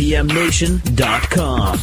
IPMNation.com.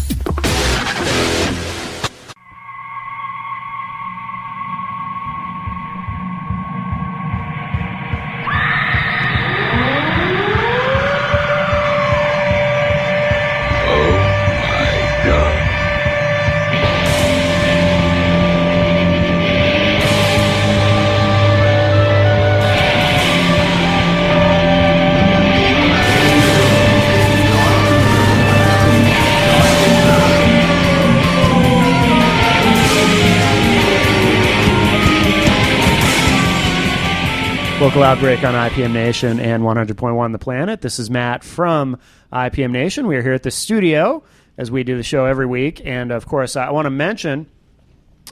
Local Outbreak on IPM Nation and 100.1 The Planet. This is Matt from IPM Nation. We are here at the studio as we do the show every week. And, of course, I want to mention,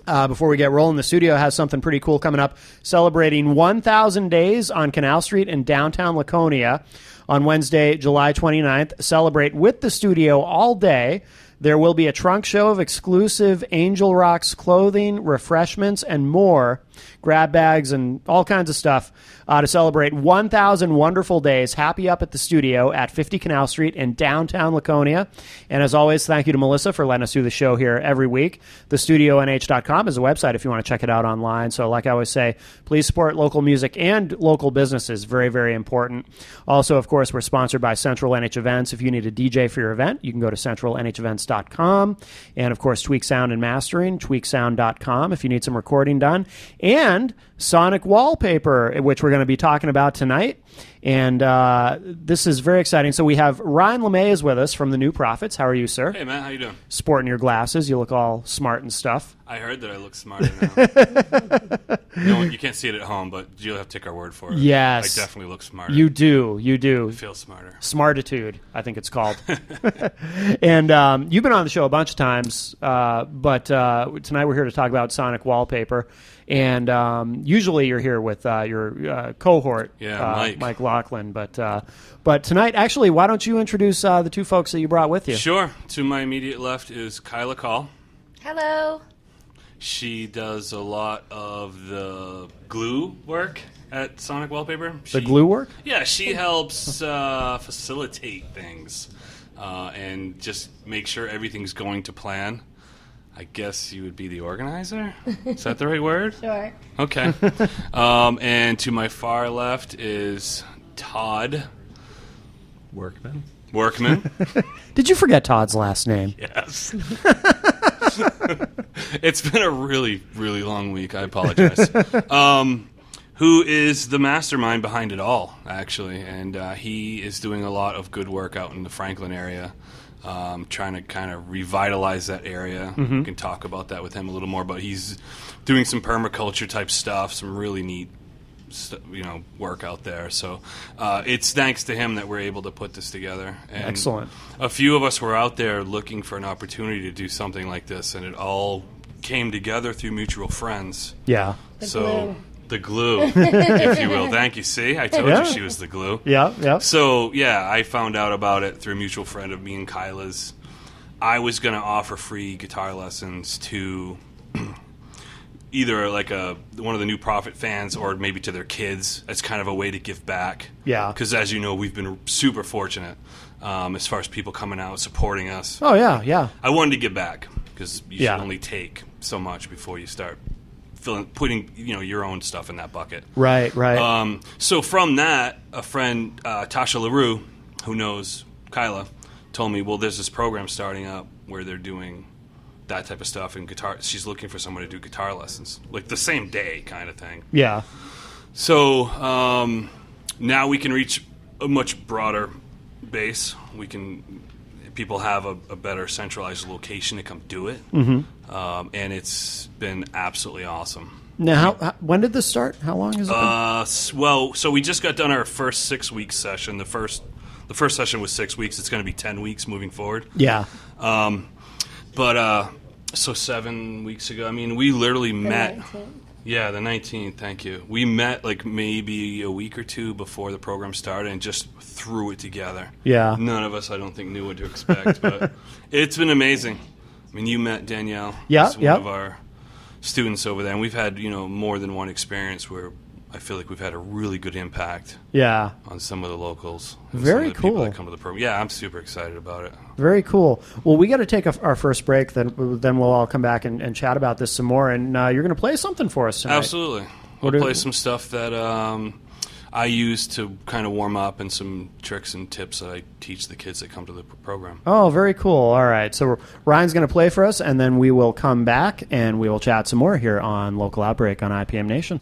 before we get rolling, the studio has something pretty cool coming up, celebrating 1,000 days on Canal Street in downtown Laconia on Wednesday, July 29th. Celebrate with the studio all day. There will be a trunk show of exclusive Angel Rocks clothing, refreshments, and more. Grab bags and all kinds of stuff to celebrate 1,000 wonderful days. Happy up at the studio at 50 Canal Street in downtown Laconia. And as always, thank you to Melissa for letting us do the show here every week. TheStudioNH.com is a website if you want to check it out online. So like I always say, please support local music and local businesses. Very, very important. Also, of course, we're sponsored by Central NH Events. If you need a DJ for your event, you can go to centralnhevents.com. And, of course, Tweak Sound and Mastering, tweaksound.com if you need some recording done. And Sonic Wallpaper, which we're going to be talking about tonight. And this is very exciting. So we have Ryan LeMay is with us from the New Prophets. How are you, sir? Hey, Matt. How you doing? Sporting your glasses. You look all smart and stuff. I heard that I look smarter now. You can't see it at home, but you'll have to take our word for it. Yes. I definitely look smarter. You do. You do. I feel smarter. Smartitude, I think it's called. And you've been on the show a bunch of times, but tonight we're here to talk about Sonic Wallpaper. And usually you're here with your cohort, Mike Laughlin. But tonight, actually, why don't you introduce the two folks that you brought with you? Sure. To my immediate left is Kyla Call. Hello. She does a lot of the glue work at Sonic Wallpaper. The glue work? Yeah, she helps facilitate things and just make sure everything's going to plan. I guess you would be the organizer? Is that the right word? Sure. Okay. And to my far left is Todd. Workman. Did you forget Todd's last name? Yes. It's been a really, really long week. I apologize. Who is the mastermind behind it all, actually. And he is doing a lot of good work out in the Franklin area. Trying to kind of revitalize that area. Mm-hmm. We can talk about that with him a little more, but he's doing some permaculture type stuff, some really neat work out there. So it's thanks to him that we're able to put this together. And excellent. A few of us were out there looking for an opportunity to do something like this, and it all came together through mutual friends. Yeah. The glue, if you will. Thank you. See, I told you she was the glue. Yeah. So, I found out about it through a mutual friend of me and Kyla's. I was going to offer free guitar lessons to either like one of the New Prophet fans or maybe to their kids as kind of a way to give back. Yeah. Because as you know, we've been super fortunate as far as people coming out, supporting us. Oh, yeah. I wanted to give back because you should only take so much before you start putting your own stuff in that bucket. Right. So from that, a friend, Tasha LaRue, who knows Kyla, told me, well, there's this program starting up where they're doing that type of stuff in guitar. She's looking for someone to do guitar lessons, like the same day kind of thing. Yeah. So now we can reach a much broader base. People have a better centralized location to come do it. Mm-hmm. And it's been absolutely awesome. Now, when did this start? How long has it been? So we just got done our first 6-week session. The first session was 6 weeks. It's going to be 10 weeks moving forward. Yeah. So 7 weeks ago, we literally met. 19th. Yeah, the 19th, thank you. We met like maybe a week or two before the program started and just threw it together. Yeah. None of us, I don't think, knew what to expect, but it's been amazing. You met Danielle. Yeah, one of our students over there, and we've had, more than one experience where I feel like we've had a really good impact Yeah. on some of the locals. And Very some of the people cool. that come to the program. Yeah, I'm super excited about it. Very cool. Well, we got to take our first break. Then we'll all come back and chat about this some more. And you're going to play something for us tonight. Absolutely. We'll play some stuff that I use to kind of warm up, and some tricks and tips that I teach the kids that come to the program. Oh, very cool. All right. So Ryan's going to play for us, and then we will come back and we will chat some more here on Local Outbreak on IPM Nation.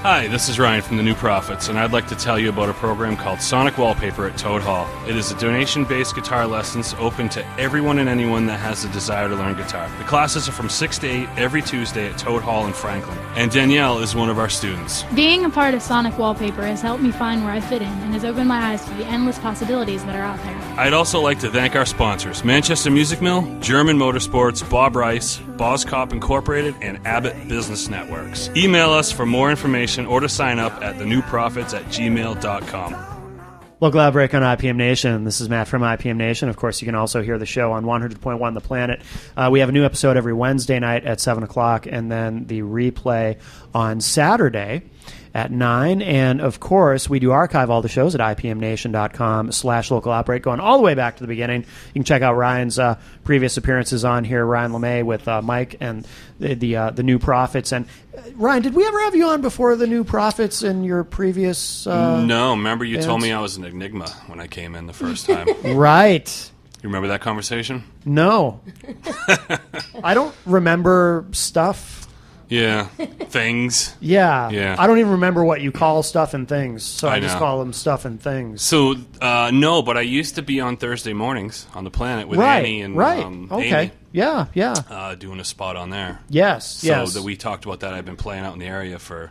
Hi, this is Ryan from the New Prophets, and I'd like to tell you about a program called Sonic Wallpaper at Toad Hall. It is a donation-based guitar lessons open to everyone and anyone that has the desire to learn guitar. The classes are from 6 to 8 every Tuesday at Toad Hall in Franklin, and Danielle is one of our students. Being a part of Sonic Wallpaper has helped me find where I fit in and has opened my eyes to the endless possibilities that are out there. I'd also like to thank our sponsors, Manchester Music Mill, German Motorsports, Bob Rice, Boscop Incorporated, and Abbott Business Networks. Email us for more information or to sign up at thenewprophets@gmail.com. Local Outbreak on IPM Nation. This is Matt from IPM Nation. Of course, you can also hear the show on 100.1 The Planet. We have a new episode every Wednesday night at 7 o'clock, and then the replay on Saturday at 9. And, of course, we do archive all the shows at ipmnation.com/local outbreak, going all the way back to the beginning. You can check out Ryan's previous appearances on here, Ryan LeMay with Mike and the New Prophets. And, Ryan, did we ever have you on before the New Prophets in your previous No, remember you bands? told me I was an enigma when I came in the first time. Right. You remember that conversation? No. I don't remember stuff. Yeah. Things. Yeah. Yeah. I don't even remember what you call stuff and things, so I just know. call them stuff and things. So, no, but I used to be on Thursday mornings on The Planet with Right, Annie and right. Amy, Okay. Yeah. doing a spot on there. Yes, yes. So that we talked about that. I've been playing out in the area for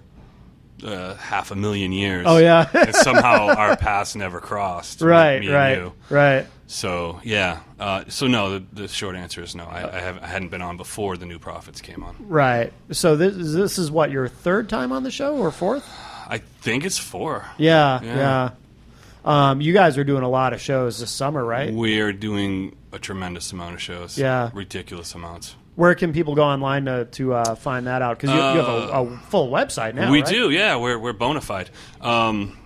500,000 years. Oh, yeah. And somehow our paths never crossed. Right, me right, and you. right. So, yeah. So, no, the short answer is no. I hadn't been on before the New Prophets came on. Right. So this is what, your third time on the show or fourth? I think it's 4. Yeah. You guys are doing a lot of shows this summer, right? We are doing a tremendous amount of shows. Yeah. Ridiculous amounts. Where can people go online to find that out? Because you have a full website now, We right? do, yeah. We're bona fide.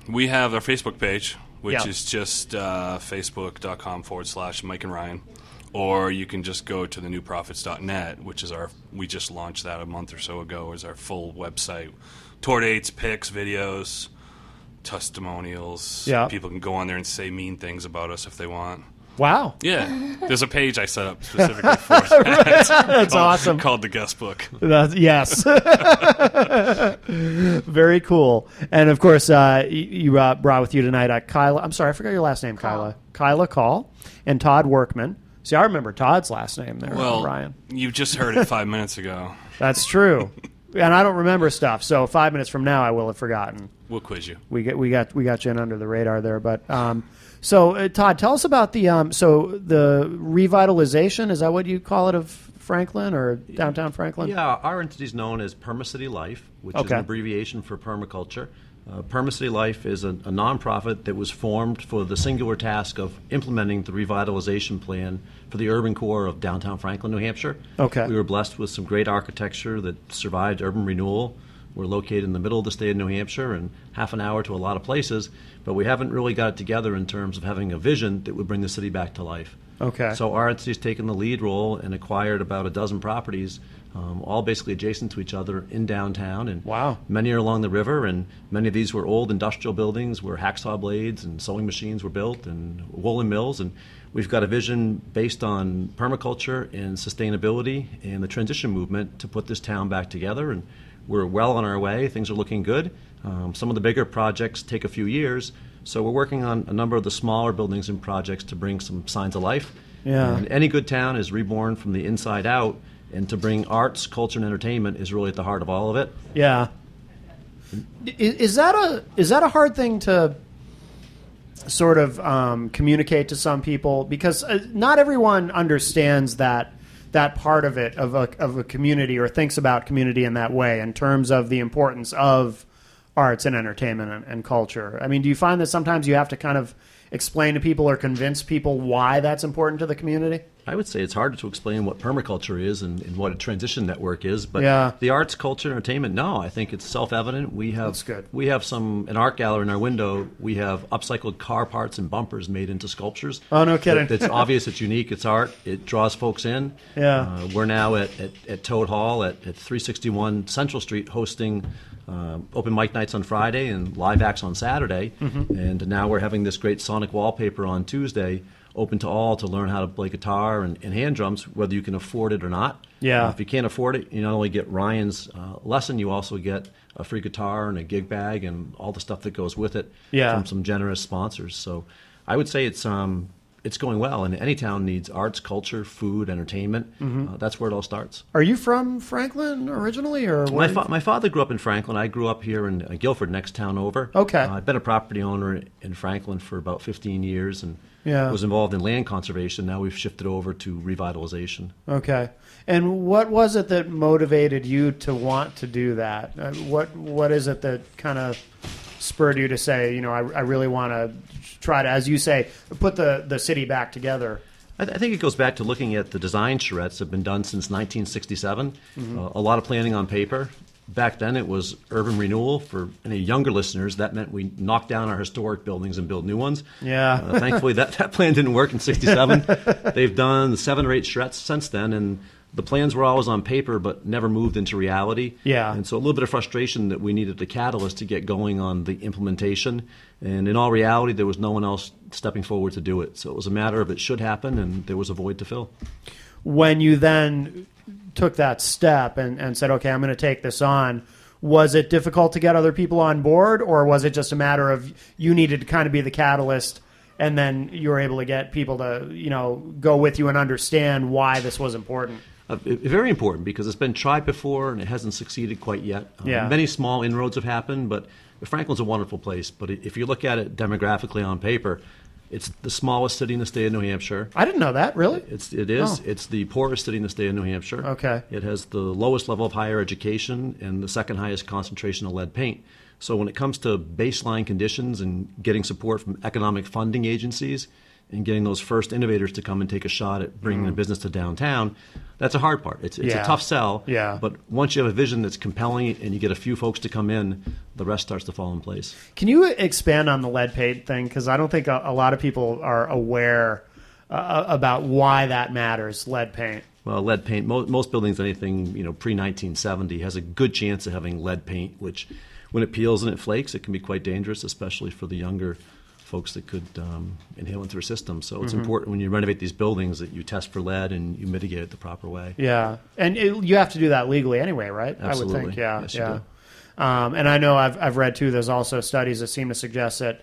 We have our Facebook page, which Yeah. is just facebook.com/Mike and Ryan. Or you can just go to thenewprophets.net, which is we just launched that a month or so ago, is our full website. Tour dates, pics, videos, testimonials. Yeah. People can go on there and say mean things about us if they want. Wow. Yeah. There's a page I set up specifically for that. That's awesome. Called the guest book. Yes. Very cool. And, of course, you brought with you tonight Kyla. I'm sorry, I forgot your last name, Kyla. Kyla Call and Todd Workman. See, I remember Todd's last name there, Well, Ryan. You just heard it 5 minutes ago. That's true. And I don't remember stuff, so 5 minutes from now I will have forgotten. We'll quiz you. We got you in under the radar there, but so Todd, tell us about the revitalization. Is that what you call it, of Franklin or downtown Franklin? Yeah, our entity is known as Permacity Life, which is an abbreviation for permaculture. Permacity Life is a nonprofit that was formed for the singular task of implementing the revitalization plan for the urban core of downtown Franklin, New Hampshire. Okay. We were blessed with some great architecture that survived urban renewal. We're located in the middle of the state of New Hampshire and half an hour to a lot of places, but we haven't really got it together in terms of having a vision that would bring the city back to life. Okay. So our entity's taken the lead role and acquired about a dozen properties, all basically adjacent to each other in downtown. And wow. Many are along the river, and many of these were old industrial buildings where hacksaw blades and sewing machines were built and woolen mills. And we've got a vision based on permaculture and sustainability and the transition movement to put this town back together. And we're well on our way. Things are looking good. Some of the bigger projects take a few years, so we're working on a number of the smaller buildings and projects to bring some signs of life. Yeah. And any good town is reborn from the inside out, and to bring arts, culture, and entertainment is really at the heart of all of it. Yeah. Is that a hard thing to sort of communicate to some people? Because not everyone understands that part of it, of a community, or thinks about community in that way in terms of the importance of arts and entertainment and culture. I mean, do you find that sometimes you have to kind of explain to people or convince people why that's important to the community? I would say it's harder to explain what permaculture is and what a transition network is, but yeah. The arts, culture, and entertainment, no, I think it's self-evident. That's good. We have an art gallery in our window. We have upcycled car parts and bumpers made into sculptures. Oh, no kidding. It's obvious, it's unique, it's art, it draws folks in. Yeah. We're now at Toad Hall at 361 Central Street hosting open mic nights on Friday and live acts on Saturday. Mm-hmm. And now we're having this great sonic wallpaper on Tuesday, open to all to learn how to play guitar and hand drums, whether you can afford it or not. Yeah. If you can't afford it, you not only get Ryan's lesson, you also get a free guitar and a gig bag and all the stuff that goes with it from some generous sponsors. So I would say it's going well, and any town needs arts, culture, food, entertainment. Mm-hmm. That's where it all starts. Are you from Franklin originally, or my father grew up in Franklin. I grew up here in Guilford, next town over. Okay. I've been a property owner in Franklin for about 15 years, and was involved in land conservation. Now we've shifted over to revitalization. Okay. And what was it that motivated you to want to do that? What is it that kind of spurred you to say, I really want to try to, as you say, put the city back together? I think it goes back to looking at the design charrettes that have been done since 1967. Mm-hmm. A lot of planning on paper. Back then it was urban renewal. For any younger listeners, that meant we knocked down our historic buildings and build new ones. Yeah. Thankfully, that plan didn't work in 67. They've done 7 or 8 charrettes since then, and the plans were always on paper but never moved into reality. Yeah. And so a little bit of frustration that we needed the catalyst to get going on the implementation. And in all reality, there was no one else stepping forward to do it. So it was a matter of it should happen, and there was a void to fill. When you then took that step and said, okay, I'm going to take this on, was it difficult to get other people on board, or was it just a matter of you needed to kind of be the catalyst, and then you were able to get people to go with you and understand why this was important? Very important, because it's been tried before and it hasn't succeeded quite yet. Many small inroads have happened, but Franklin's a wonderful place. But if you look at it demographically on paper, it's the smallest city in the state of New Hampshire. I didn't know that, really? It is. Oh. It's the poorest city in the state of New Hampshire. Okay. It has the lowest level of higher education and the second highest concentration of lead paint. So when it comes to baseline conditions and getting support from economic funding agencies and getting those first innovators to come and take a shot at bringing a business to downtown, that's a hard part. It's a tough sell. Yeah. But once you have a vision that's compelling and you get a few folks to come in, the rest starts to fall in place. Can you expand on the lead paint thing? Because I don't think a lot of people are aware about why that matters, lead paint. Well, lead paint, most buildings, anything pre-1970, has a good chance of having lead paint, which when it peels and it flakes, it can be quite dangerous, especially for the younger folks that could inhale into their system. So it's important when you renovate these buildings that you test for lead and you mitigate it the proper way. Yeah, and you have to do that legally anyway, right? Absolutely. I would think, yeah. Yes, you yeah. do. And I know I've read, too, there's also studies that seem to suggest that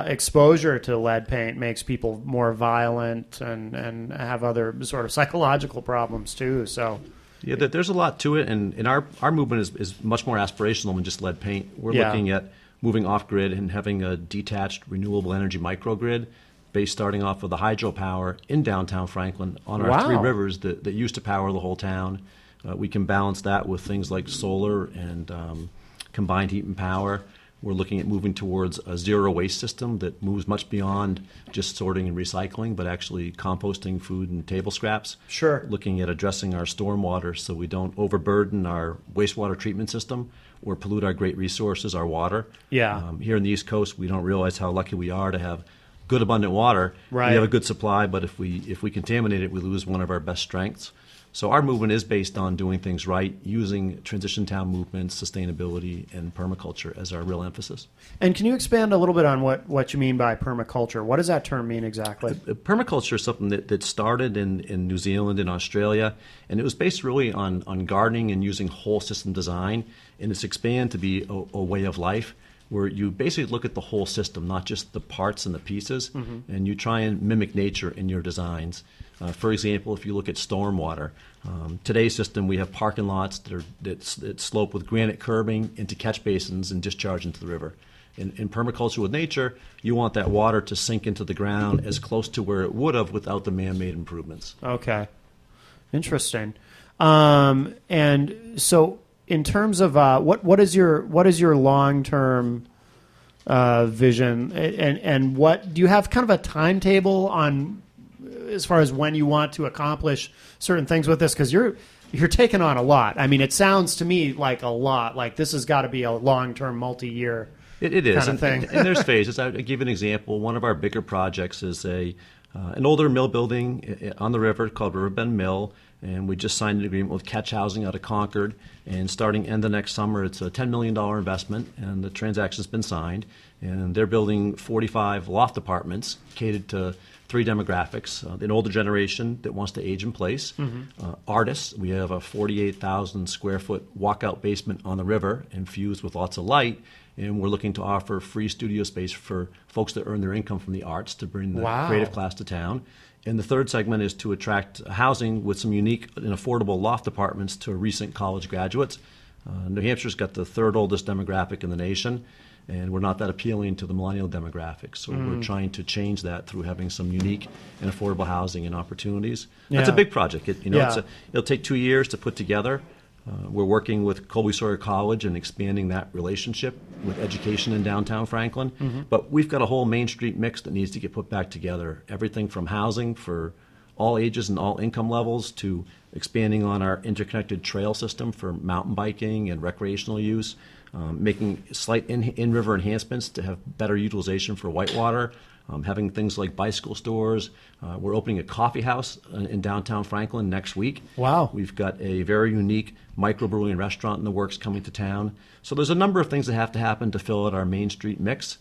exposure to lead paint makes people more violent and have other sort of psychological problems, too. So yeah, there's a lot to it, and our movement is much more aspirational than just lead paint. We're looking at moving off-grid and having a detached renewable energy microgrid based starting off with the hydropower in downtown Franklin on our three rivers that used to power the whole town. We can balance that with things like solar and combined heat and power. We're looking at moving towards a zero waste system that moves much beyond just sorting and recycling, but actually composting food and table scraps. Sure. Looking at addressing our stormwater so we don't overburden our wastewater treatment system or pollute our great resources, our water. Yeah. Here in the East Coast, we don't realize how lucky we are to have good, abundant water. Right. We have a good supply, but if we contaminate it, we lose one of our best strengths. So our movement is based on doing things right, using transition town movements, sustainability, and permaculture as our real emphasis. And can you expand a little bit on what you mean by permaculture? What does that term mean exactly? Permaculture is something that started in New Zealand and Australia, and it was based really on gardening and using whole system design, and it's expanded to be a way of life where you basically look at the whole system, not just the parts and the pieces, and you try and mimic nature in your designs. For example, if you look at stormwater, today's system, we have parking lots that slope with granite curbing into catch basins and discharge into the river. In permaculture with nature, you want that water to sink into the ground as close to where it would have without the man-made improvements. Okay. Interesting. And so in terms of what is your long-term vision, and what do you have kind of a timetable on as far as when you want to accomplish certain things with this? Because you're taking on a lot. I mean, it sounds to me like a lot. Like this has got to be a long-term, multi-year it is. kind of thing. And there's phases. I'll give an example. One of our bigger projects is an older mill building on the river called Riverbend Mill, and we just signed an agreement with Catch Housing out of Concord. And starting end of next summer, it's a $10 million investment, and the transaction's been signed. And they're building 45 loft apartments catered to three demographics: an older generation that wants to age in place, artists. We have a 48,000 square foot walkout basement on the river infused with lots of light, and we're looking to offer free studio space for folks that earn their income from the arts to bring the creative class to town. And the third segment is to attract housing with some unique and affordable loft apartments to recent college graduates. New Hampshire's got the third oldest demographic in the nation, and we're not that appealing to the millennial demographic. So we're trying to change that through having some unique and affordable housing and opportunities. That's a big project. It'll take 2 years to put together. We're working with Colby Sawyer College and expanding that relationship with education in downtown Franklin. But we've got a whole Main Street mix that needs to get put back together. Everything from housing for all ages and all income levels to expanding on our interconnected trail system for mountain biking and recreational use, making slight in-river enhancements to have better utilization for whitewater, having things like bicycle stores. We're opening a coffee house in downtown Franklin next week. Wow. We've got a very unique microbrewery and restaurant in the works coming to town. So there's a number of things that have to happen to fill out our Main Street mix,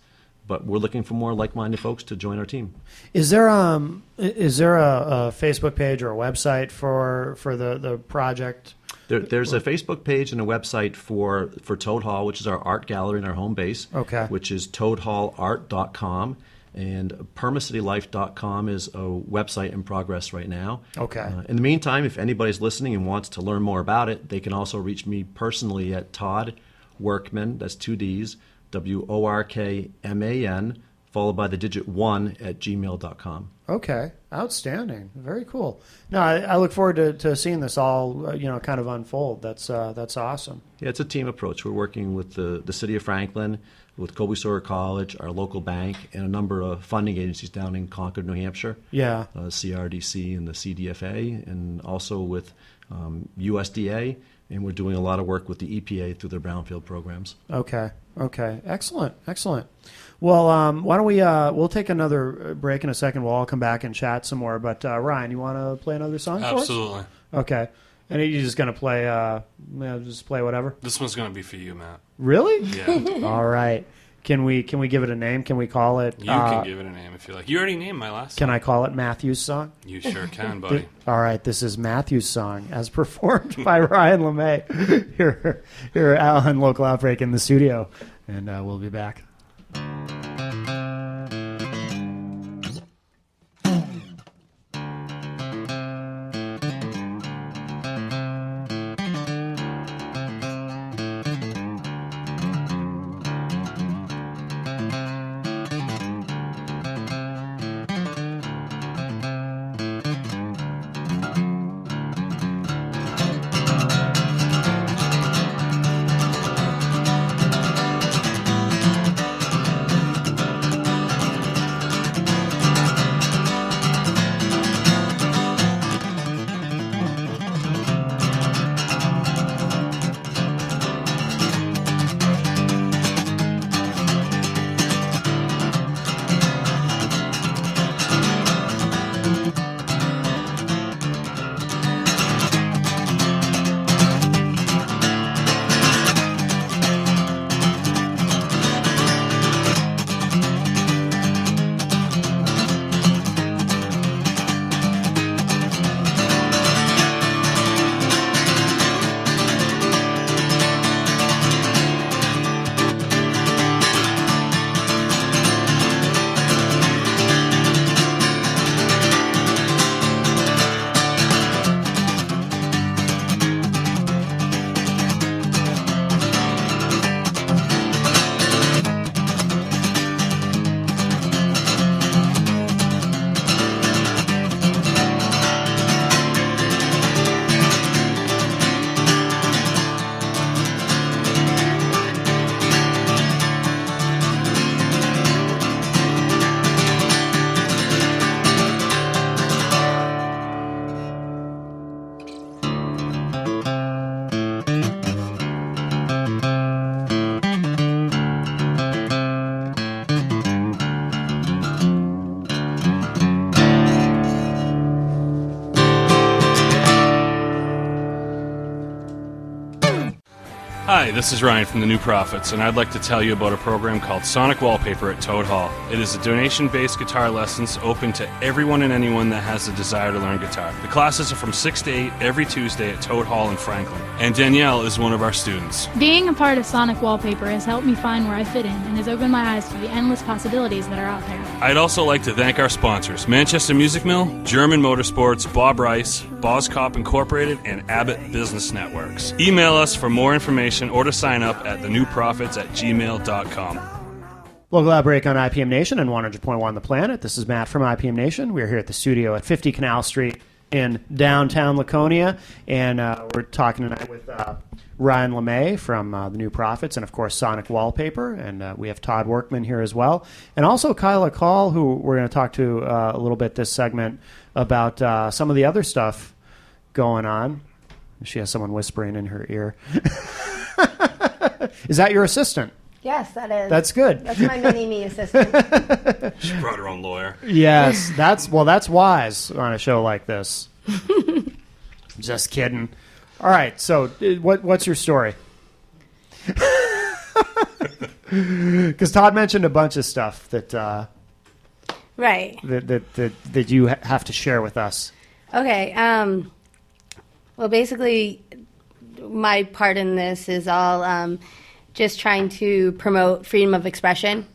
but we're looking for more like-minded folks to join our team. Is there a Facebook page or a website for the project? There's a Facebook page and a website for Toad Hall, which is our art gallery and our home base, which is toadhallart.com. And permacitylife.com is a website in progress right now. Okay. In the meantime, if anybody's listening and wants to learn more about it, they can also reach me personally at Todd Workman, that's 2 Ds, WORKMAN, followed by the digit 1 at gmail.com. Okay. Outstanding. Very cool. No, I look forward to seeing this all, kind of unfold. That's awesome. Yeah, it's a team approach. We're working with the City of Franklin, with Colby Sawyer College, our local bank, and a number of funding agencies down in Concord, New Hampshire. Yeah. CRDC and the CDFA, and also with USDA. And we're doing a lot of work with the EPA through their brownfield programs. Okay. Excellent. Well, why don't we'll take another break in a second. We'll all come back and chat some more. But Ryan, you want to play another song for us? Absolutely. Okay. And you're just going to play, just play whatever? This one's going to be for you, Matt. Really? Yeah. All right. Can we give it a name? Can we call it? You can give it a name if you like. You already named my last Can song. I call it Matthew's Song? You sure can, buddy. All right. This is Matthew's Song as performed by Ryan LeMay here on Local Outbreak in the studio. And we'll be back. Hi, this is Ryan from the New Prophets, and I'd like to tell you about a program called Sonic Wallpaper at Toad Hall. It is a donation-based guitar lessons open to everyone and anyone that has the desire to learn guitar. The classes are from 6 to 8 every Tuesday at Toad Hall in Franklin, and Danielle is one of our students. Being a part of Sonic Wallpaper has helped me find where I fit in and has opened my eyes to the endless possibilities that are out there. I'd also like to thank our sponsors, Manchester Music Mill, German Motorsports, Bob Rice, Boscop Incorporated, and Abbott Business Networks. Email us for more information or to sign up at thenewprophets@gmail.com. Local Outbreak on IPM Nation and 100.1 The Planet. This is Matt from IPM Nation. We're here at the studio at 50 Canal Street in downtown Laconia, and we're talking tonight with Ryan LeMay from the New Prophets and, of course, Sonic Wallpaper, and we have Todd Workman here as well, and also Kyla Call, who we're going to talk to a little bit this segment about some of the other stuff going on. She has someone whispering in her ear. Is that your assistant? Yes, that is. That's good. That's my mini-me assistant. She brought her own lawyer. Yes, that's wise on a show like this. Just kidding. All right, so what's your story? Because Todd mentioned a bunch of stuff that Right. that you have to share with us. Okay. Well, basically, my part in this is all just trying to promote freedom of expression,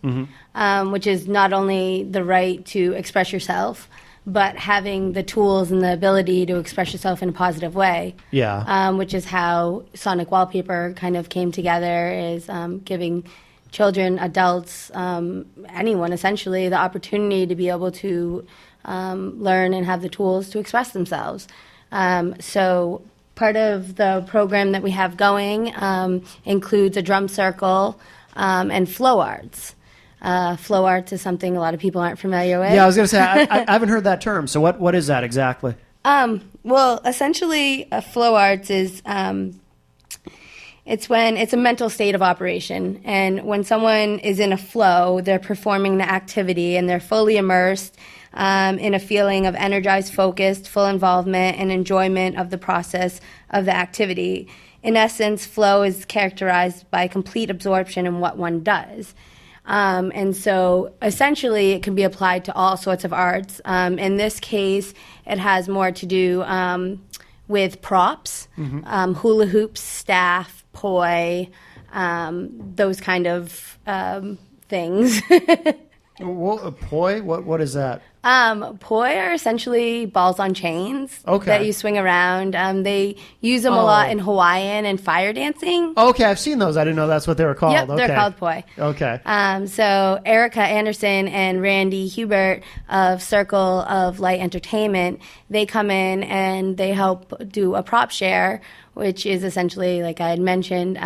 which is not only the right to express yourself, but having the tools and the ability to express yourself in a positive way. Yeah. Which is how Sonic Wallpaper kind of came together, is giving children, adults, anyone essentially, the opportunity to be able to learn and have the tools to express themselves. So part of the program that we have going includes a drum circle and flow arts. Flow arts is something a lot of people aren't familiar with. Yeah, I was going to say, I haven't heard that term. So what is that exactly? Well, essentially, flow arts is it's a mental state of operation. And when someone is in a flow, they're performing the activity and they're fully immersed. in a feeling of energized, focused, full involvement, and enjoyment of the process of the activity. In essence, flow is characterized by complete absorption in what one does. And so essentially it can be applied to all sorts of arts. In this case, it has more to do with props, hula hoops, staff, poi, those kind of things. Well, poi, what is that? Poi are essentially balls on chains that you swing around. They use them a lot in Hawaiian and fire dancing. Okay, I've seen those. I didn't know that's what they were called. Yep, Okay. they're called poi. Okay. So Erica Anderson and Randy Hubert of Circle of Light Entertainment, they come in and they help do a prop share, which is essentially, like I had mentioned,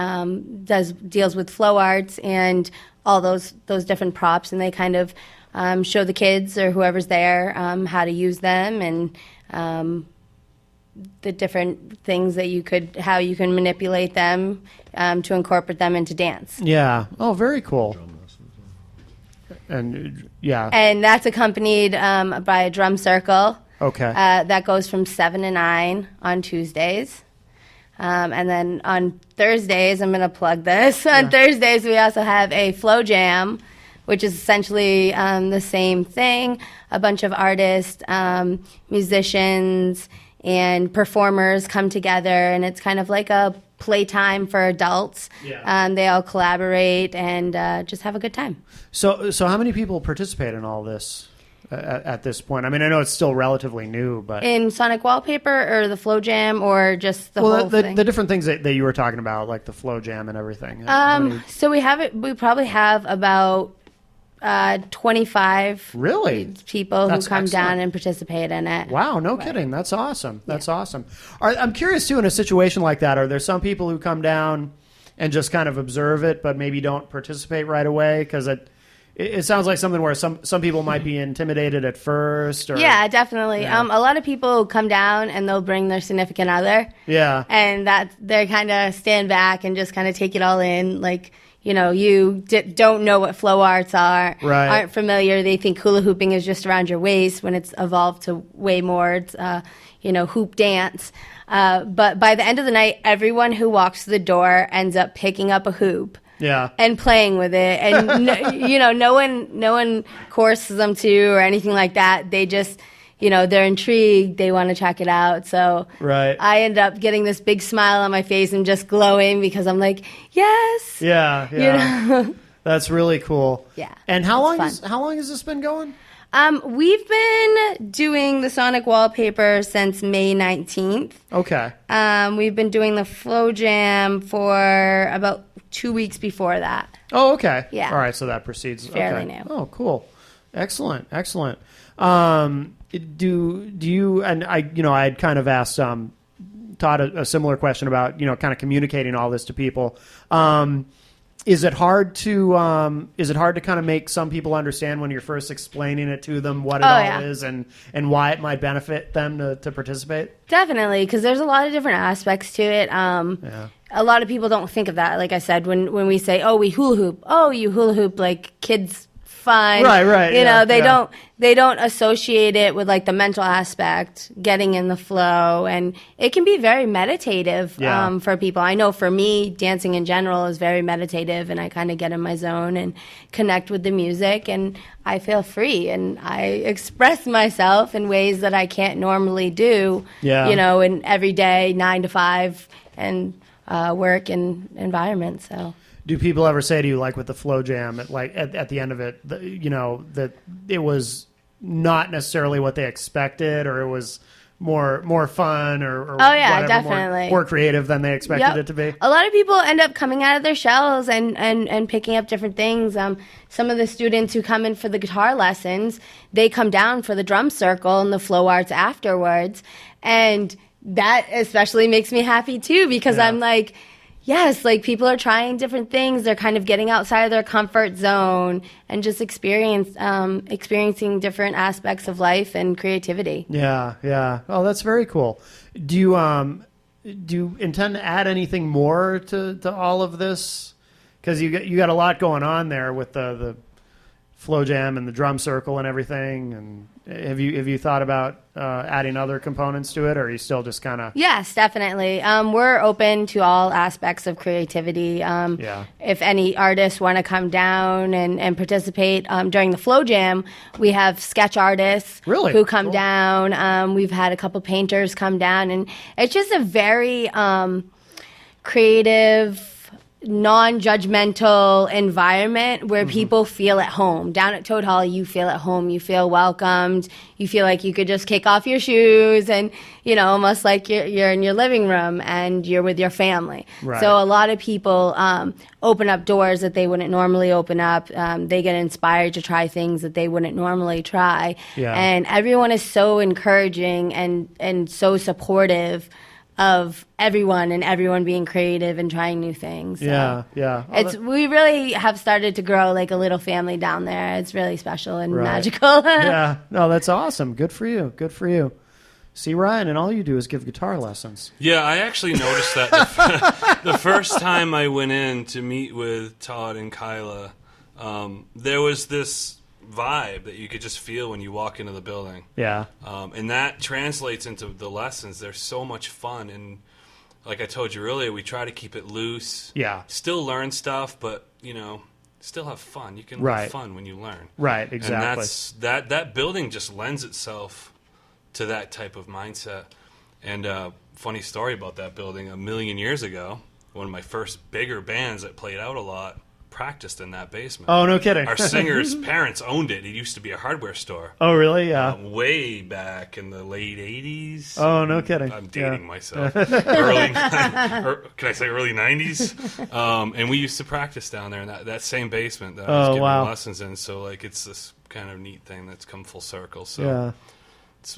deals with flow arts and all those different props, and they kind of show the kids or whoever's there how to use them and the different things that how you can manipulate them to incorporate them into dance. Yeah. Oh, very cool. And yeah. And that's accompanied by a drum circle. Okay. That goes from 7 to 9 on Tuesdays. And then on Thursdays, I'm going to plug this. On Thursdays, we also have a flow jam, which is essentially the same thing. A bunch of artists, musicians, and performers come together, and it's kind of like a playtime for adults. Yeah. They all collaborate and just have a good time. So how many people participate in all this at this point? I mean, I know it's still relatively new, but In Sonic Wallpaper or the Flow Jam or just the whole thing? the different things that you were talking about, like the flow jam and everything. So we probably have about 25 Really? people That's who come excellent. down and participate in it. Wow, no kidding. That's awesome. That's awesome. I'm curious, too, in a situation like that, are there some people who come down and just kind of observe it, but maybe don't participate right away? Because it sounds like something where some people might be intimidated at first. Or, Yeah, definitely. Yeah. A lot of people come down and they'll bring their significant other. Yeah. And they kind of stand back and just kind of take it all in. Like, you don't know what flow arts are, Right. aren't familiar. They think hula hooping is just around your waist when it's evolved to way more. It's, hoop dance. But by the end of the night, everyone who walks through the door ends up picking up a hoop. Yeah. And playing with it, and no one coerces them to or anything like that. They just, they're intrigued. They want to check it out. So Right. I end up getting this big smile on my face and just glowing because I'm like, yes. Yeah. That's really cool. Yeah, And how it's long has this been going? We've been doing the Sonic Wallpaper since May 19th. Okay. We've been doing the Flow Jam for about 2 weeks before that. Oh, okay. Yeah. All right, so that precedes. Fairly okay. new. Oh, cool. Excellent. Do you, and I had kind of asked Todd a similar question about, kind of communicating all this to people. Is it hard to kind of make some people understand when you're first explaining it to them what it all is and why it might benefit them to participate? Definitely, because there's a lot of different aspects to it. A lot of people don't think of that. Like I said, when we say, "Oh, we hula hoop," "Oh, you hula hoop," like kids fun. Right. They don't associate it with like the mental aspect, getting in the flow, and it can be very meditative for people. I know for me, dancing in general is very meditative, and I kind of get in my zone and connect with the music, and I feel free, and I express myself in ways that I can't normally do. Yeah. In everyday 9 to 5 and work and environment. So. Do people ever say to you, like with the flow jam, at the end of it, that it was not necessarily what they expected, or it was more fun, or Oh, yeah, whatever, definitely. more creative than they expected Yep. it to be? A lot of people end up coming out of their shells and picking up different things. Some of the students who come in for the guitar lessons, they come down for the drum circle and the flow arts afterwards, and that especially makes me happy too, because Yeah. I'm like, yes, like people are trying different things. They're kind of getting outside of their comfort zone and just experiencing different aspects of life and creativity. Yeah. Oh, that's very cool. Do you intend to add anything more to all of this? Because you got a lot going on there with the flow jam and the drum circle and everything. And have you thought about adding other components to it, or are you still just kind of? Yes, definitely. We're open to all aspects of creativity. If any artists want to come down and participate during the flow jam, we have sketch artists who come down. We've had a couple painters come down, and it's just a very creative, non-judgmental environment where people feel at home. Down at Toad Hall, you feel at home. You feel welcomed. You feel like you could just kick off your shoes and, almost like you're in your living room and you're with your family. Right. So a lot of people open up doors that they wouldn't normally open up. They get inspired to try things that they wouldn't normally try. Yeah. And everyone is so encouraging and so supportive of everyone and everyone being creative and trying new things. So we really have started to grow like a little family down there. It's really special and magical. Yeah. No, that's awesome. Good for you. Good for you. See, Ryan, and all you do is give guitar lessons. Yeah, I actually noticed that the first time I went in to meet with Todd and Kyla, there was this vibe that you could just feel when you walk into the building. Yeah. And that translates into the lessons. They're so much fun. And like I told you earlier, we try to keep it loose. Yeah. Still learn stuff, but, still have fun. You can have fun when you learn. Right, exactly. And that building just lends itself to that type of mindset. And funny story about that building, 1,000,000 years ago, one of my first bigger bands that played out a lot practiced in that basement. Oh, no kidding. Our singer's parents owned it. It used to be a hardware store. Oh, really? Yeah. Way back in the late 80s. Oh, no kidding. I'm dating myself. Can I say early 90s? And we used to practice down there in that same basement that I was giving lessons in. So, it's this kind of neat thing that's come full circle. So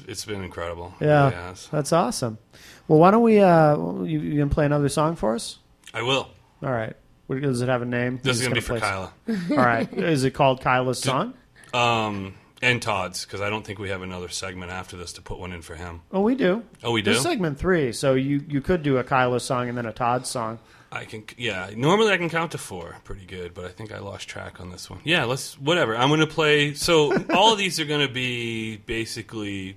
it's been incredible. Yeah. It really has. That's awesome. Well, why don't we, you going to play another song for us? I will. All right. Does it have a name? This is going to be for Kyla. All right. Is it called Kyla's Song? And Todd's, because I don't think we have another segment after this to put one in for him. Oh, we do. Oh, we do? There's segment 3, so you could do a Kyla song and then a Todd song. I can, normally I can count to 4 pretty good, but I think I lost track on this one. Yeah, whatever. I'm going to play, so all of these are going to be basically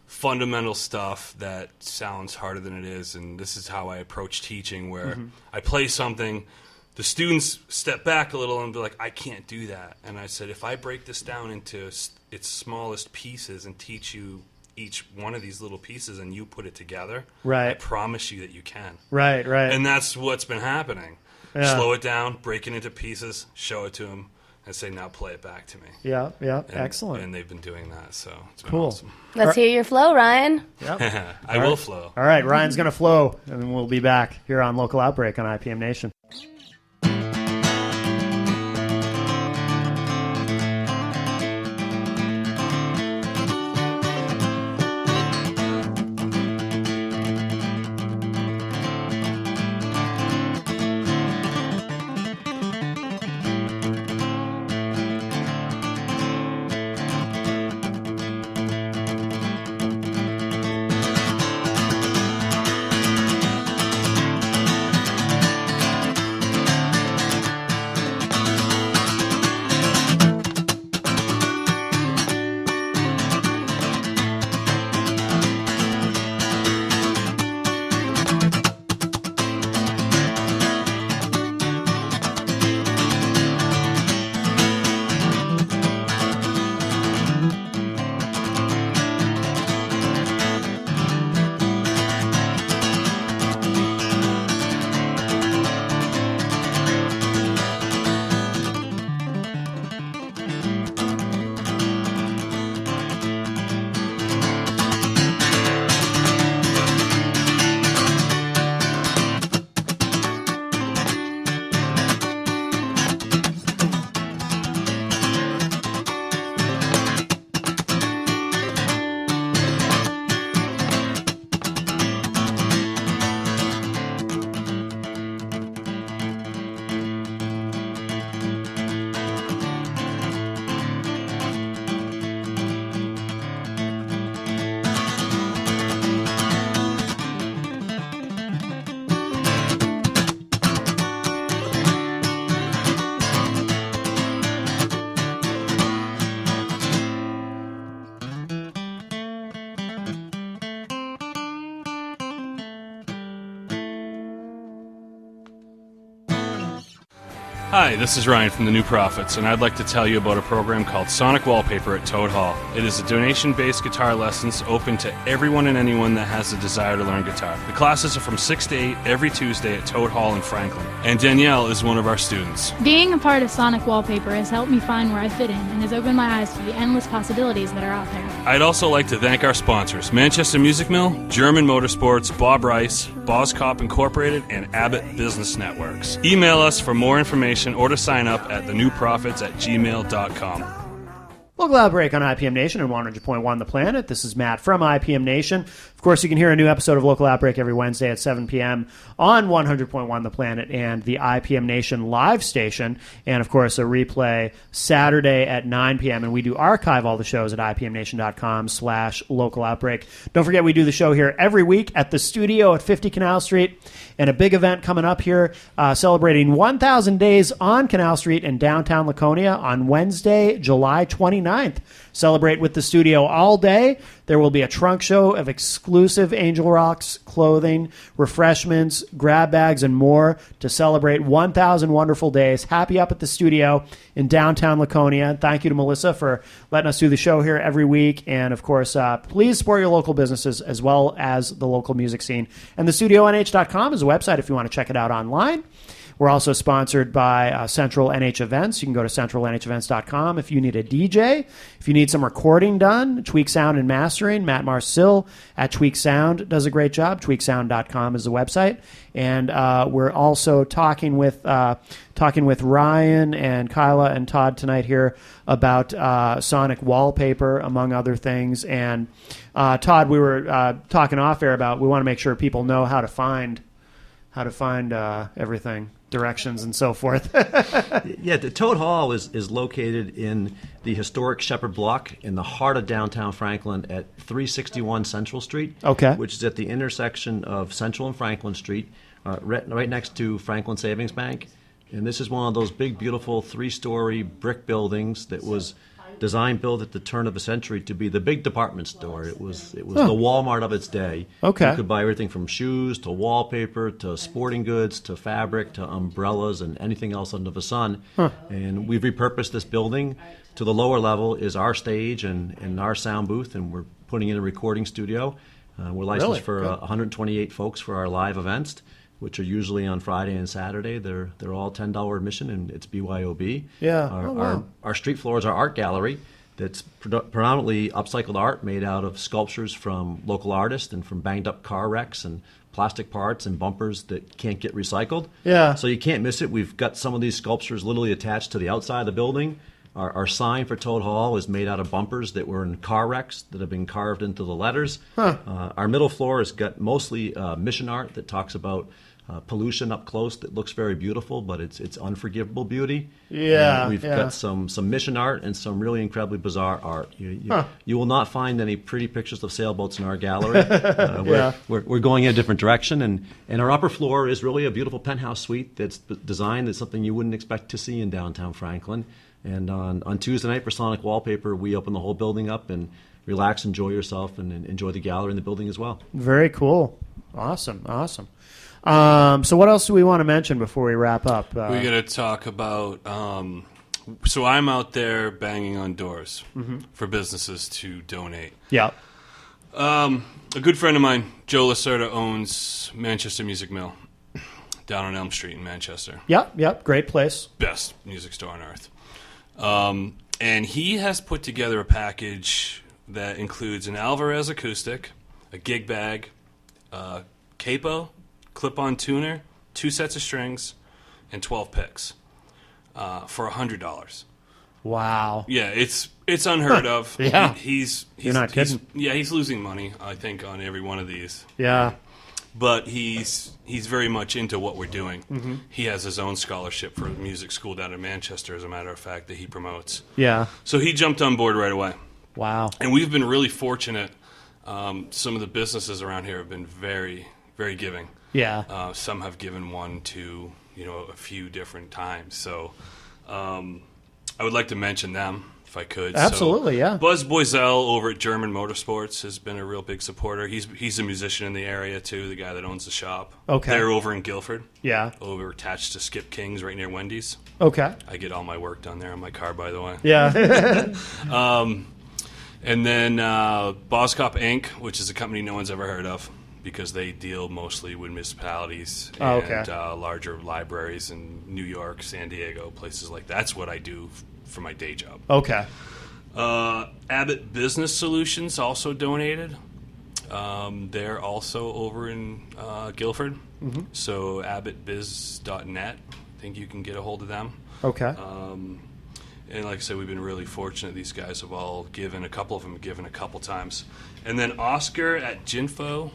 fundamental stuff that sounds harder than it is, and this is how I approach teaching, where I play something, the students step back a little and be like, I can't do that. And I said, if I break this down into its smallest pieces and teach you each one of these little pieces and you put it together, I promise you that you can. Right. And that's what's been happening. Yeah. Slow it down, break it into pieces, show it to them, and say, now play it back to me. Yeah, excellent. And they've been doing that, so it's been cool. awesome. Let's hear your flow, Ryan. Yep. I will flow. All right, Ryan's going to flow, and we'll be back here on Local Outbreak on IPM Nation. Hi, this is Ryan from the New Prophets, and I'd like to tell you about a program called Sonic Wallpaper at Toad Hall. It is a donation-based guitar lessons open to everyone and anyone that has the desire to learn guitar. The classes are from 6 to 8 every Tuesday at Toad Hall in Franklin, and Danielle is one of our students. Being a part of Sonic Wallpaper has helped me find where I fit in and has opened my eyes to the endless possibilities that are out there. I'd also like to thank our sponsors, Manchester Music Mill, German Motorsports, Bob Rice, Boscop Incorporated, and Abbott Business Networks. Email us for more information or to sign up at thenewprophets@gmail.com. Local Outbreak on IPM Nation and 100.1 The Planet. This is Matt from IPM Nation. Of course, you can hear a new episode of Local Outbreak every Wednesday at 7 p.m. on 100.1 The Planet and the IPM Nation live station. And, of course, a replay Saturday at 9 p.m. And we do archive all the shows at ipmnation.com/Local Outbreak. Don't forget, we do the show here every week at the studio at 50 Canal Street. And a big event coming up here celebrating 1,000 days on Canal Street in downtown Laconia on Wednesday, July 29th. Celebrate with the studio all day. There will be a trunk show of exclusive Angel Rocks clothing, refreshments, grab bags, and more to celebrate 1,000 wonderful days. Happy up at the studio in downtown Laconia. Thank you to Melissa for letting us do the show here every week. And, of course, please support your local businesses as well as the local music scene. And thestudionh.com is a website if you want to check it out online. We're also sponsored by Central NH Events. You can go to centralnhevents.com if you need a DJ. If you need some recording done, Tweak Sound and Mastering, Matt Marcil at Tweak Sound does a great job. Tweaksound.com is the website. And we're also talking with Ryan and Kyla and Todd tonight here about Sonic Wallpaper, among other things. And Todd, we were talking off air about we want to make sure people know how to find everything. Directions and so forth. Yeah, the Toad Hall is located in the historic Shepherd Block in the heart of downtown Franklin at 361 Central Street, which is at the intersection of Central and Franklin Street, right next to Franklin Savings Bank. And this is one of those big, beautiful 3-story brick buildings that was built at the turn of the century to be the big department store. It was the Walmart of its day. You could buy everything from shoes to wallpaper to sporting goods to fabric to umbrellas and anything else under the sun. And we've repurposed this building. To the lower level is our stage and our sound booth, and we're putting in a recording studio. We're licensed for 128 folks for our live events, which are usually on Friday and Saturday. They're all $10 admission, and it's BYOB. Yeah. Our street floor is our art gallery that's predominantly upcycled art made out of sculptures from local artists and from banged-up car wrecks and plastic parts and bumpers that can't get recycled. Yeah. So you can't miss it. We've got some of these sculptures literally attached to the outside of the building. Our sign for Toad Hall is made out of bumpers that were in car wrecks that have been carved into the letters. Our middle floor has got mostly mission art that talks about pollution up close that looks very beautiful, but it's unforgivable beauty. Yeah, we've got some mission art and some really incredibly bizarre art. You will not find any pretty pictures of sailboats in our gallery. We're going in a different direction, and our upper floor is really a beautiful penthouse suite that's designed as something you wouldn't expect to see in downtown Franklin. And on Tuesday night for Sonic Wallpaper, we open the whole building up and relax, enjoy yourself, and enjoy the gallery in the building as well. Very cool. Awesome. So what else do we want to mention before we wrap up? We got to talk about, so I'm out there banging on doors for businesses to donate. Yeah. A good friend of mine, Joe Lacerda, owns Manchester Music Mill down on Elm Street in Manchester. Yep. Great place. Best music store on earth. And he has put together a package that includes an Alvarez acoustic, a gig bag, capo, clip-on tuner, 2 sets of strings, and 12 picks for $100. Wow. Yeah, it's unheard of. Yeah. He's You're not kidding. He's losing money, I think, on every one of these. Yeah. But he's very much into what we're doing. He has his own scholarship for a music school down in Manchester, as a matter of fact, that he promotes. Yeah. So he jumped on board right away. Wow. And we've been really fortunate. Some of the businesses around here have been very, very giving. Yeah. Some have given one to, a few different times. So I would like to mention them. if I could. Absolutely, so, yeah. Buzz Boisel over at German Motorsports has been a real big supporter. He's a musician in the area too. The guy that owns the shop. Okay. They're over in Guilford. Yeah. Over attached to Skip King's, right near Wendy's. Okay. I get all my work done there on my car, by the way. Yeah. And then Boscop Inc., which is a company no one's ever heard of because they deal mostly with municipalities and larger libraries in New York, San Diego, places like that. That's what I do for my day job. Okay. Abbott Business Solutions also donated. They're also over in Guilford. Mm-hmm. So abbottbiz.net. I think you can get a hold of them. Okay. And like I said, we've been really fortunate. These guys have all given. A couple of them have given a couple times. And then Oscar at Ginfo,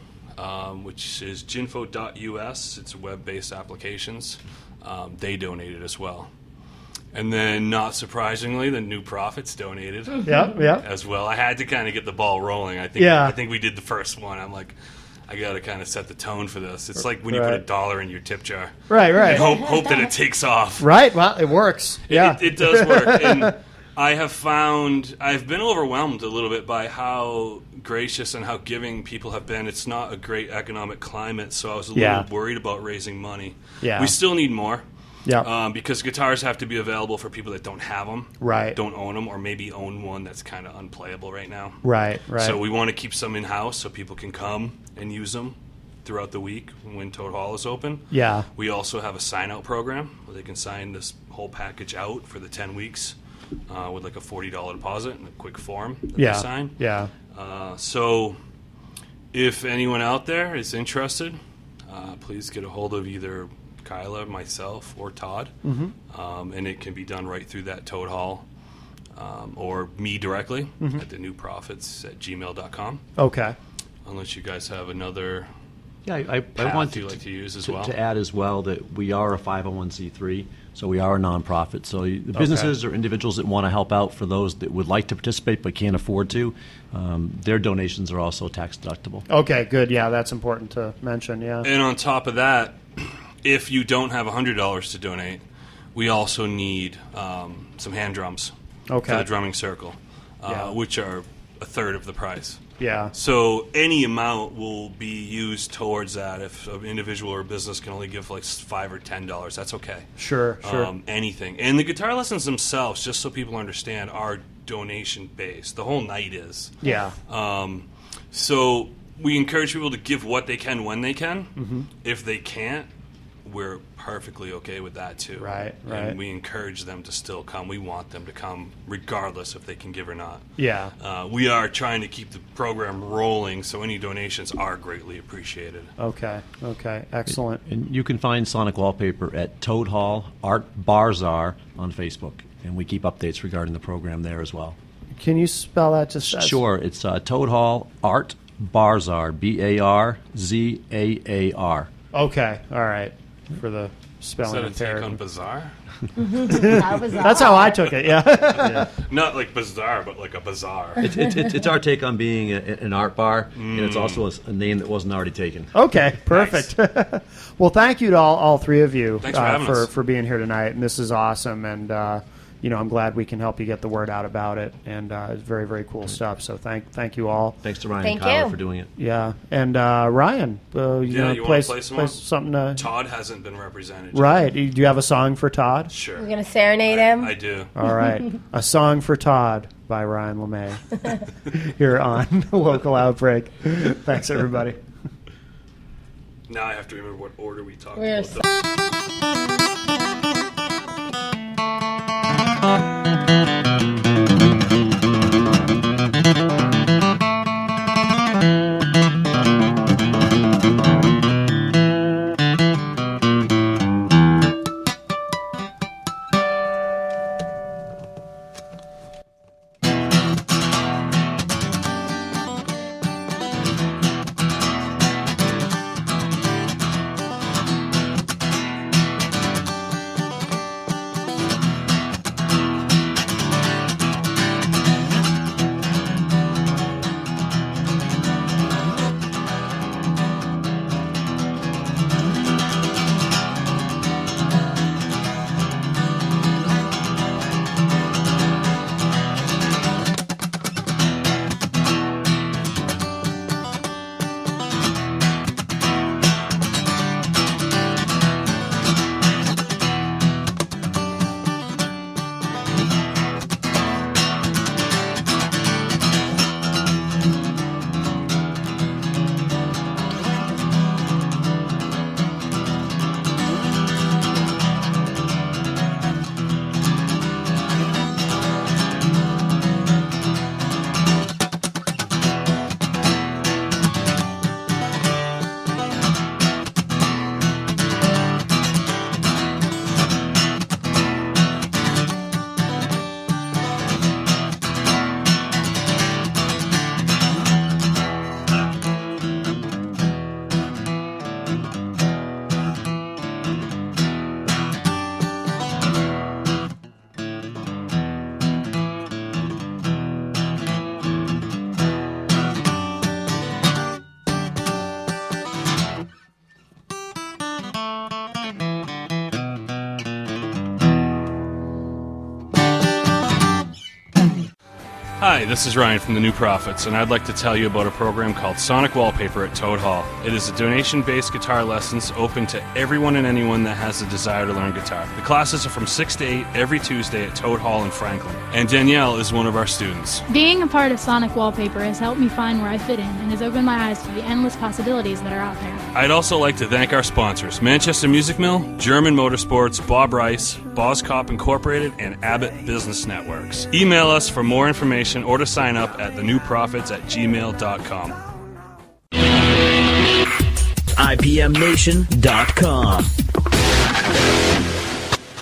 which is ginfo.us. It's web-based applications. They donated as well. And then, not surprisingly, the New Profits donated Yeah. as well. I had to kind of get the ball rolling. I think we did the first one. I'm like, I got to kind of set the tone for this. It's like when you put $1 in your tip jar. Right. And hope that it takes off. Right. Well, it works. Yeah. It does work. And I have found, I've been overwhelmed a little bit by how gracious and how giving people have been. It's not a great economic climate, so I was a little worried about raising money. Yeah. We still need more. Yeah. Because guitars have to be available for people that don't have them, Right. don't own them, or maybe own one that's kind of unplayable right now. Right. So we want to keep some in-house so people can come and use them throughout the week when Toad Hall is open. Yeah. We also have a sign-out program where they can sign this whole package out for the 10 weeks with like a $40 deposit and a quick form that they sign. Yeah. So if anyone out there is interested, please get a hold of either Kyla, myself, or Todd. Mm-hmm. And it can be done right through that Toad Hall or me directly at the newprofits@gmail.com. Okay. Unless you guys have another I path want you like to use as well. to add as well that we are a 501c3, so we are a nonprofit. So the businesses or individuals that want to help out, for those that would like to participate but can't afford to, their donations are also tax deductible. Okay, good. Yeah, that's important to mention. Yeah. And on top of that, if you don't have $100 to donate, we also need some hand drums for the drumming circle, which are a third of the price. Yeah. So any amount will be used towards that. If an individual or a business can only give like $5 or $10, that's okay. Sure. Anything. And the guitar lessons themselves, just so people understand, are donation based. The whole night is. Yeah. So we encourage people to give what they can when they can. Mm-hmm. If they can't, we're perfectly okay with that too. Right. And we encourage them to still come. We want them to come regardless if they can give or not. Yeah. We are trying to keep the program rolling, so any donations are greatly appreciated. Okay. Excellent. And you can find Sonic Wallpaper at Toad Hall Art Barzar on Facebook, and we keep updates regarding the program there as well. Can you spell that just Sure. It's Toad Hall Art Barzar, Barzar. Okay. All right. For the Is spelling that a impaired. take on bizarre? That's how I took it. Yeah. Not like bizarre, but like a bazaar. It's our take on being an art bar, and it's also a name that wasn't already taken. Okay, perfect. Well, thank you to all three of you Thanks for having us. for being here tonight, and this is awesome. And I'm glad we can help you get the word out about it, and it's very, very cool stuff. So thank you all. Thanks to Ryan Thank and Kyle you. for doing it. Yeah, and Ryan, you want to play some more? something to. Todd hasn't been represented yet. Right. Do you have a song for Todd? Sure. We're going to serenade him. I do. All right. A Song for Todd by Ryan LeMay here on Local Outbreak. Thanks, everybody. Now I have to remember what order we talked We're about. Hi, this is Ryan from the New Prophets, and I'd like to tell you about a program called Sonic Wallpaper at Toad Hall. It is a donation-based guitar lessons open to everyone and anyone that has a desire to learn guitar. The classes are from 6 to 8 every Tuesday at Toad Hall in Franklin, and Danielle is one of our students. Being a part of Sonic Wallpaper has helped me find where I fit in and has opened my eyes to the endless possibilities that are out there. I'd also like to thank our sponsors, Manchester Music Mill, German Motorsports, Bob Rice, Boscop Incorporated, and Abbott Business Networks. Email us for more information or to sign up at thenewprophets@gmail.com. IPMNation.com.